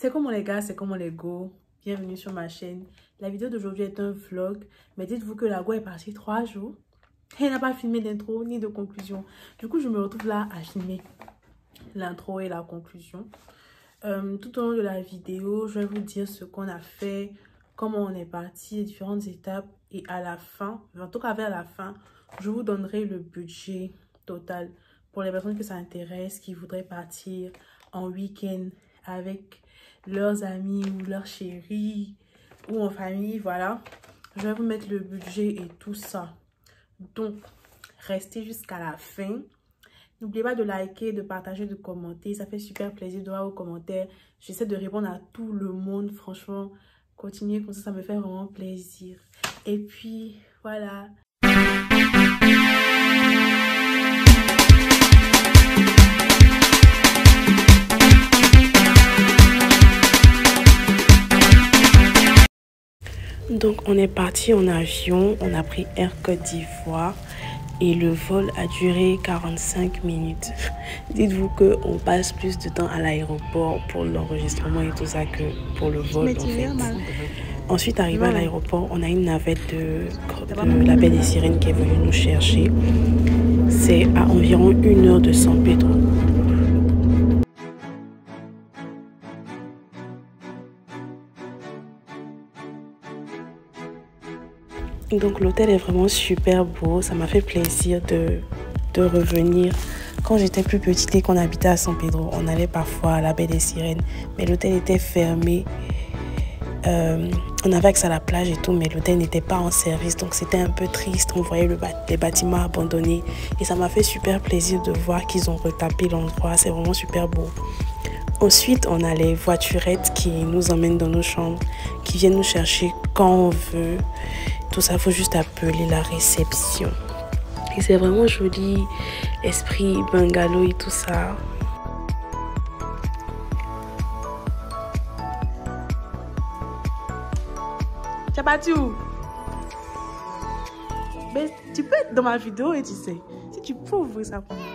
C'est comment les gars, c'est comment les go. Bienvenue sur ma chaîne. La vidéo d'aujourd'hui est un vlog, mais dites-vous que la go est partie 3 jours. Et elle n'a pas filmé d'intro ni de conclusion. Du coup, je me retrouve là à filmer l'intro et la conclusion. Tout au long de la vidéo, je vais vous dire ce qu'on a fait, comment on est parti, les différentes étapes. Et à la fin, en tout cas vers la fin, je vous donnerai le budget total pour les personnes que ça intéresse, qui voudraient partir en week-end avec leurs amis ou leurs chéris ou en famille. Voilà, je vais vous mettre le budget et tout ça. Donc, restez jusqu'à la fin. N'oubliez pas de liker, de partager, de commenter. Ça fait super plaisir de voir vos commentaires. J'essaie de répondre à tout le monde. Franchement, continuez comme ça me fait vraiment plaisir. Et puis, voilà. Donc, on est parti en avion. On a pris Air Côte d'Ivoire. Et le vol a duré 45 minutes. Dites-vous qu'on passe plus de temps à l'aéroport pour l'enregistrement et tout ça que pour le vol en fait. Ensuite, arrivé à l'aéroport, on a une navette de la baie des Sirènes qui est venue nous chercher. C'est à environ 1 heure de San Pedro. Donc l'hôtel est vraiment super beau, ça m'a fait plaisir de revenir. Quand j'étais plus petite et qu'on habitait à San Pedro, on allait parfois à la baie des Sirènes, mais l'hôtel était fermé. On avait accès à la plage et tout, mais l'hôtel n'était pas en service, donc c'était un peu triste. On voyait les bâtiments abandonnés et ça m'a fait super plaisir de voir qu'ils ont retapé l'endroit, c'est vraiment super beau. Ensuite, on a les voiturettes qui nous emmènent dans nos chambres, qui viennent nous chercher quand on veut. Tout ça, il faut juste appeler la réception. Et c'est vraiment joli, esprit bungalow et tout ça. Tu as parti où? Mais tu peux être dans ma vidéo et tu sais. Si tu peux ouvrir ça pour moi.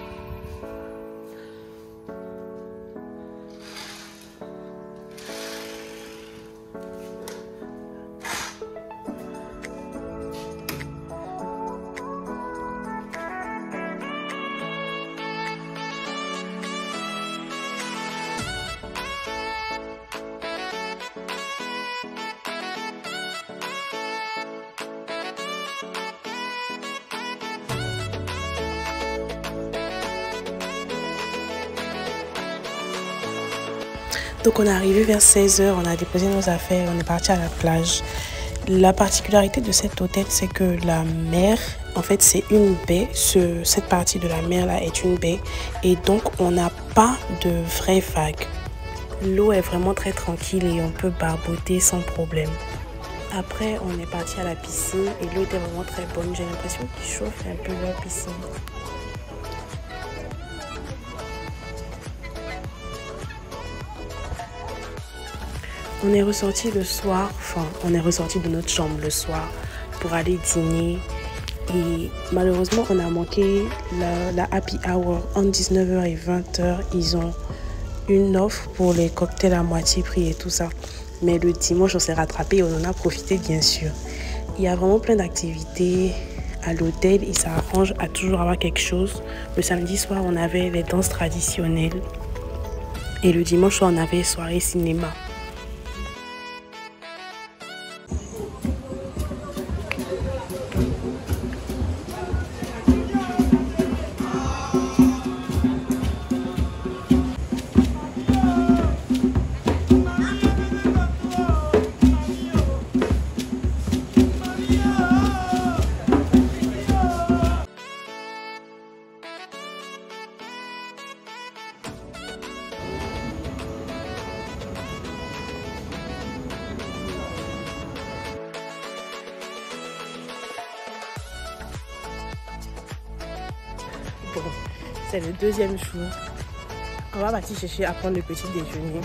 Donc on est arrivé vers 16 h, on a déposé nos affaires, on est parti à la plage. La particularité de cet hôtel, c'est que la mer, en fait c'est une baie, cette partie de la mer là est une baie et donc on n'a pas de vraies vagues. L'eau est vraiment très tranquille et on peut barboter sans problème. Après on est parti à la piscine et l'eau était vraiment très bonne, j'ai l'impression qu'ils chauffent un peu leur piscine. On est ressorti le soir, on est ressorti de notre chambre le soir pour aller dîner. Et malheureusement, on a manqué la happy hour. Entre 19 h et 20 h, ils ont une offre pour les cocktails à moitié prix et tout ça. Mais le dimanche, on s'est rattrapé et on en a profité bien sûr. Il y a vraiment plein d'activités à l'hôtel. Il s'arrange à toujours avoir quelque chose. Le samedi soir, on avait les danses traditionnelles. Et le dimanche soir, on avait soirée cinéma. Bon, c'est le deuxième jour. On va partir chercher à prendre le petit déjeuner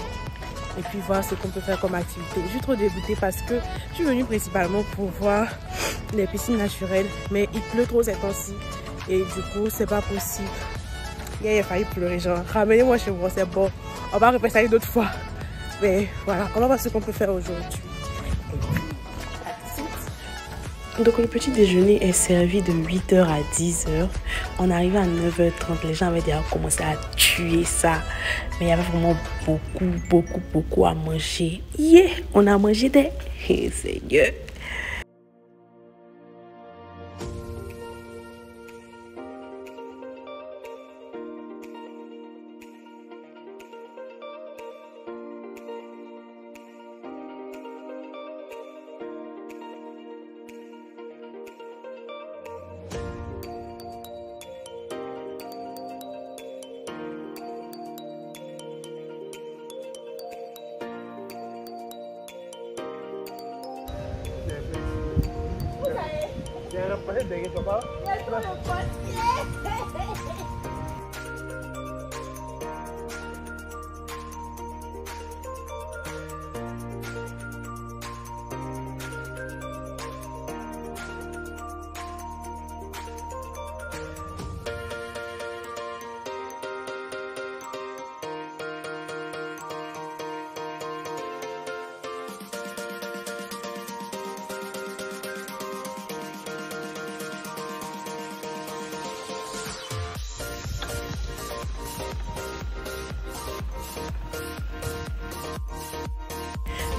et puis voir ce qu'on peut faire comme activité. Je suis trop dégoûtée parce que je suis venue principalement pour voir les piscines naturelles, mais il pleut trop ces temps-ci et du coup c'est pas possible. Il a failli pleurer, genre ramenez-moi chez moi, c'est bon, on va répéter ça une autre fois. Mais voilà, on va voir ce qu'on peut faire aujourd'hui. Donc le petit déjeuner est servi de 8h à 10h. On arrive à 9h30. Les gens avaient déjà commencé à tuer ça. Mais il y avait vraiment beaucoup à manger. Yeah, on a mangé des... Seigneur.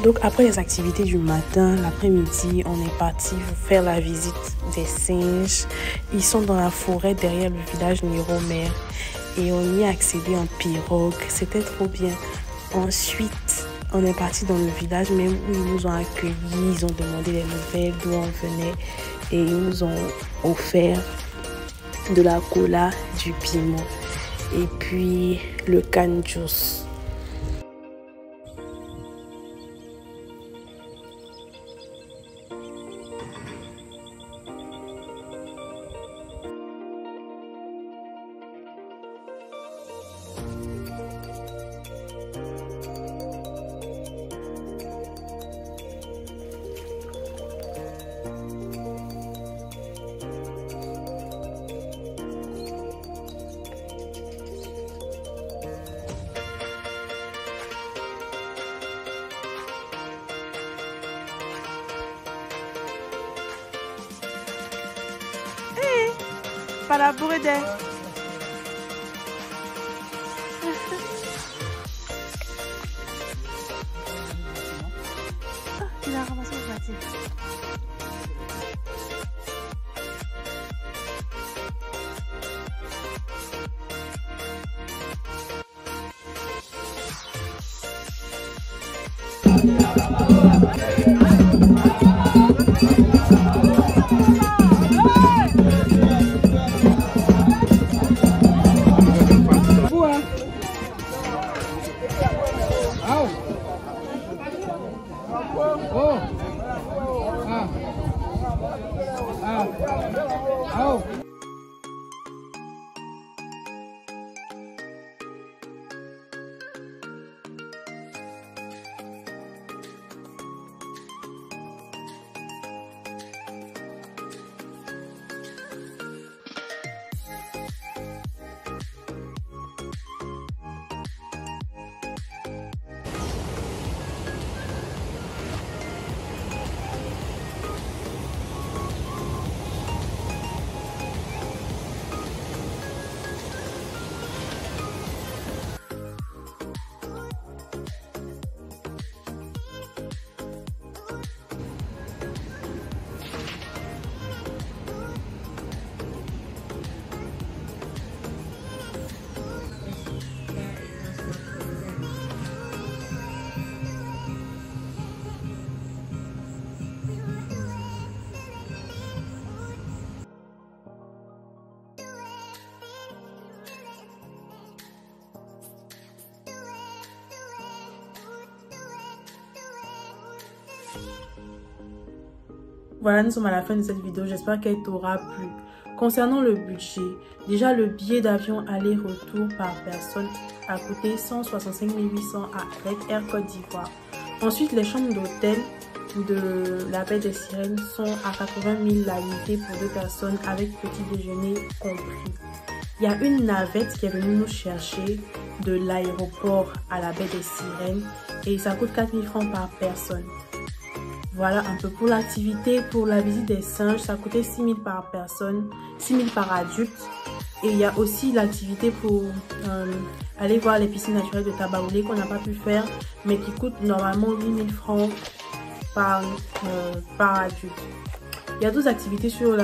Donc après les activités du matin, l'après-midi, on est parti faire la visite des singes. Ils sont dans la forêt derrière le village Niromère et on y a accédé en pirogue. C'était trop bien. Ensuite, on est parti dans le village même où ils nous ont accueillis. Ils ont demandé les nouvelles, d'où on venait et ils nous ont offert de la cola, du piment et puis le can juice. Para bourrer des... Il a ramassé le bâti. Voilà, nous sommes à la fin de cette vidéo. J'espère qu'elle t'aura plu. Concernant le budget, déjà le billet d'avion aller-retour par personne a coûté 165 800 avec Air Côte d'Ivoire. Ensuite, les chambres d'hôtel de la Baie des Sirènes sont à 80 000 la nuitée pour 2 personnes avec petit déjeuner compris. Il y a une navette qui est venue nous chercher. de l'aéroport à la baie des Sirènes et ça coûte 4 000 francs par personne. Voilà un peu pour l'activité. Pour la visite des singes, ça coûtait 6 000 par personne, 6 000 par adulte. Et il y a aussi l'activité pour aller voir les piscines naturelles de Tabaoulé qu'on n'a pas pu faire, mais qui coûte normalement 8 000 francs par adulte. Il y a d'autres activités sur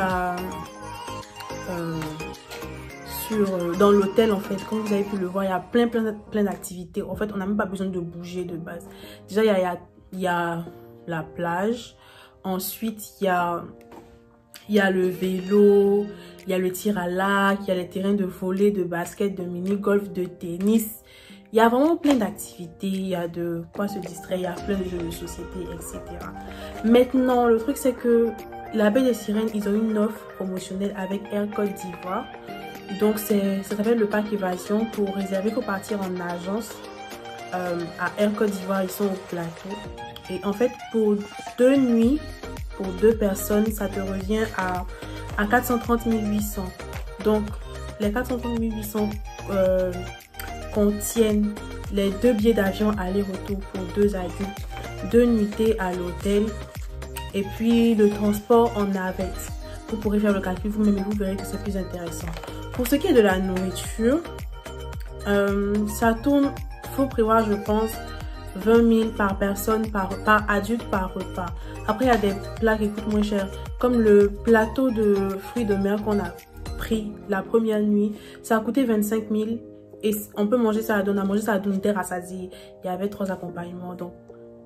dans l'hôtel en fait. Comme vous avez pu le voir, il y a plein d'activités. En fait, on n'a même pas besoin de bouger de base. Déjà, il y a la plage. Ensuite, il y a le vélo, il y a le tir à l'arc, il y a les terrains de volley, de basket, de mini-golf, de tennis. Il y a vraiment plein d'activités, il y a de quoi se distraire, il y a plein de jeux de société, etc. Maintenant, le truc c'est que la baie des Sirènes, ils ont une offre promotionnelle avec Air Côte d'Ivoire. Donc, ça s'appelle le pack évasion. Pour réserver, il faut partir en agence à Air Côte d'Ivoire. Ils sont au plateau. Et en fait, pour 2 nuits, pour 2 personnes, ça te revient à 430 800. Donc, les 430 800 contiennent les 2 billets d'avion aller-retour pour 2 adultes, 2 nuitées à l'hôtel et puis le transport en navette. Vous pourrez faire le calcul vous-même et vous verrez que c'est plus intéressant. Pour ce qui est de la nourriture, ça tourne, il faut prévoir, je pense, 20 000 par personne, par adulte, par repas. Après, il y a des plats qui coûtent moins cher, comme le plateau de fruits de mer qu'on a pris la première nuit. Ça a coûté 25 000 et on peut manger ça à donner. On a mangé ça à donner rassasié. Il y avait 3 accompagnements, donc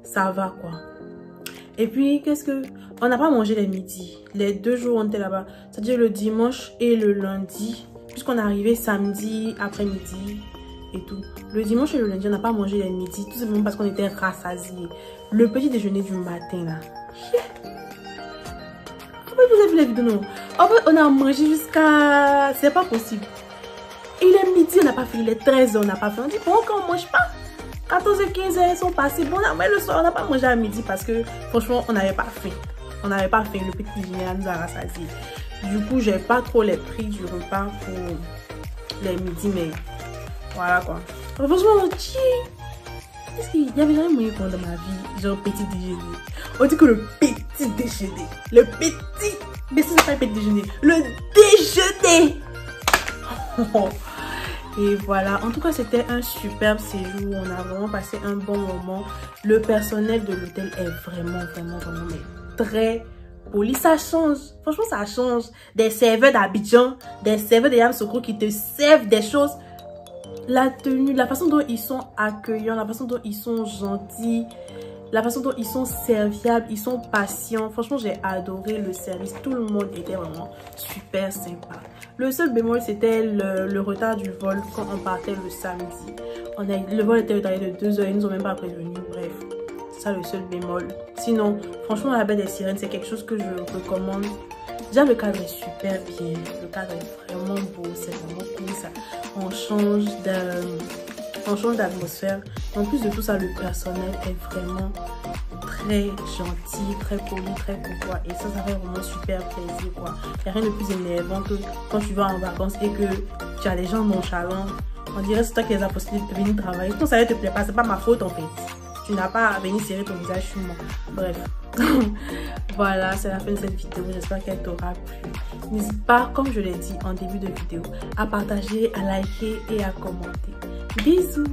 ça va quoi. Et puis, on n'a pas mangé les midis. Les 2 jours, on était là-bas. C'est-à-dire le dimanche et le lundi. Puisqu'on est arrivé samedi après-midi et tout. Le dimanche et le lundi, on n'a pas mangé les midis. Tout simplement parce qu'on était rassasiés. Le petit déjeuner du matin, là. Vous avez vu la vidéo, non? En fait, on a mangé jusqu'à... C'est pas possible. Et les midis, on n'a pas fait. Les 13 heures, on n'a pas fait. On dit, bon, quand on mange pas. 14 et 15 heures sont passées. Bon, mais le soir, on n'a pas mangé à midi parce que, franchement, on n'avait pas faim. On n'avait pas faim. Le petit déjeuner nous a rassasiés. Du coup, j'ai pas trop les prix du repas pour les midis, mais voilà quoi. Franchement, est-ce qu'il y avait jamais moyen dans ma vie, genre petit déjeuner? On dit que le petit déjeuner, mais c'est pas le petit déjeuner, le déjeuner. Et voilà, en tout cas, c'était un superbe séjour. On a vraiment passé un bon moment. Le personnel de l'hôtel est vraiment très poli. Ça change, franchement ça change. Des serveurs d'Abidjan, des serveurs de Yamoussoukro qui te servent des choses. La tenue, la façon dont ils sont accueillants, la façon dont ils sont gentils, la façon dont ils sont serviables, ils sont patients. Franchement, j'ai adoré le service. Tout le monde était vraiment super sympa. Le seul bémol, c'était le retard du vol quand on partait le samedi. Le vol était retardé de 2 heures, ils nous ont même pas prévenu. Bref, c'est ça le seul bémol. Sinon, franchement, la baie des Sirènes, c'est quelque chose que je recommande. Déjà, le cadre est super bien. Le cadre est vraiment beau. C'est vraiment cool. Ça. On change d'atmosphère. En plus de tout ça, le personnel est vraiment très gentil, très poli, très courtois. Et ça fait vraiment super plaisir, quoi. Il n'y a rien de plus énervant que quand tu vas en vacances et que tu as des gens nonchalants. On dirait que c'est toi qui les as postés de venir travailler. Quand ça ne te plaît pas, c'est pas ma faute en fait. Tu n'as pas à venir serrer ton visage sur moi. Bref. Voilà, c'est la fin de cette vidéo. J'espère qu'elle t'aura plu. N'hésite pas, comme je l'ai dit en début de vidéo, à partager, à liker et à commenter. Bisous!